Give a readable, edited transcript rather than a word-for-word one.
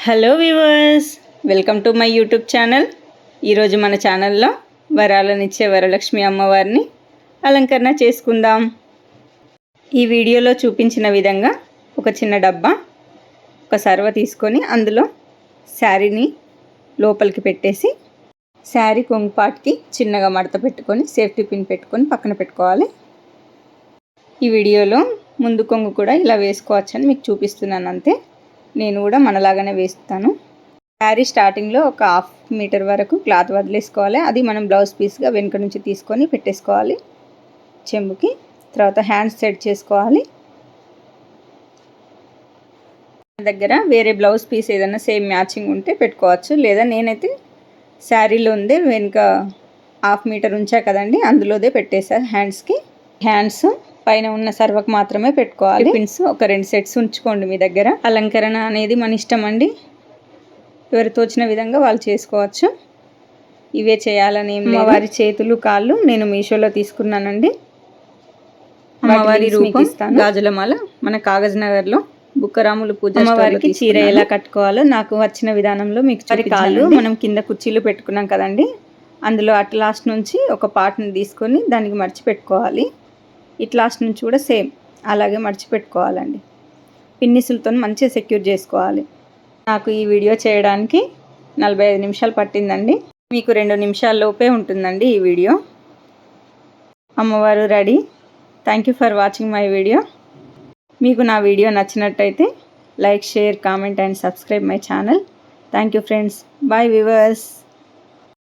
Hello viewers, welcome to my YouTube channel. ఈరోజు మన ఛానల్లో వరాలనిచ్చే వరలక్ష్మి అమ్మవారిని అలంకరణ చేసుకుందాం. ఈ వీడియోలో చూపించిన విధంగా ఒక చిన్న డబ్బా, ఒక సర్వ తీసుకొని అందులో శారీని లోపలికి పెట్టేసి శారీ కొంగుపాటికి చిన్నగా మడత పెట్టుకొని సేఫ్టీ పిన్ పెట్టుకొని పక్కన పెట్టుకోవాలి. ఈ వీడియోలో ముందు కొంగు కూడా ఇలా వేసుకోవచ్చని మీకు చూపిస్తున్నాను అంతే. నేను కూడా మనలాగానే వేస్తాను. శారీ స్టార్టింగ్లో ఒక 1/2 మీటర్ వరకు క్లాత్ వదిలేసుకోవాలి. అది మనం బ్లౌజ్ పీస్గా వెనుక నుంచి తీసుకొని పెట్టేసుకోవాలి చెంబుకి. తర్వాత హ్యాండ్స్ సెట్ చేసుకోవాలి. దగ్గర వేరే బ్లౌజ్ పీస్ ఏదైనా సేమ్ మ్యాచింగ్ ఉంటే పెట్టుకోవచ్చు, లేదా నేనైతే శారీలో ఉందే వెనుక 1/2 మీటర్ ఉంచా కదండి, అందులోదే పెట్టేసా హ్యాండ్స్కి. హ్యాండ్స్ పైన ఉన్న సర్వకు మాత్రమే పెట్టుకోవాలి. పిన్స్ ఒక 2 సెట్స్ ఉంచుకోండి మీ దగ్గర. అలంకరణ అనేది మన ఇష్టం అండి, ఎవరు తోచిన విధంగా వాళ్ళు చేసుకోవచ్చు. ఇవే చేయాలని ఏం లేదు. అమ్మవారి చేతులు కాళ్ళు నేను మీషోలో తీసుకున్నానండి. అమ్మవారి రూపం గాజులమాల మన కాగజ్ నగర్లో బుక్కరాములు పూజ. అమ్మవారికి చీర ఎలా కట్టుకోవాలో నాకు వచ్చిన విధానంలో మీకు కాళ్ళు మనం కింద కుర్చీలు పెట్టుకున్నాం కదండి, అందులో అట్ లాస్ట్ నుంచి ఒక పార్ట్ని తీసుకొని దానికి మడిచి పెట్టుకోవాలి. ఇట్ లాస్ట్ నుంచి కూడా సేమ్ అలాగే మడిచిపెట్టుకోవాలండి. పిన్నిసులతో మంచిగా సెక్యూర్ చేసుకోవాలి. నాకు ఈ వీడియో చేయడానికి 45 నిమిషాలు పట్టిందండి. మీకు 2 నిమిషాల్లోపే ఉంటుందండి ఈ వీడియో. అమ్మవారు ready. Thank you for watching my video. మీకు నా వీడియో నచ్చినట్టయితే like, share, comment and subscribe my channel. Thank you friends. Bye viewers.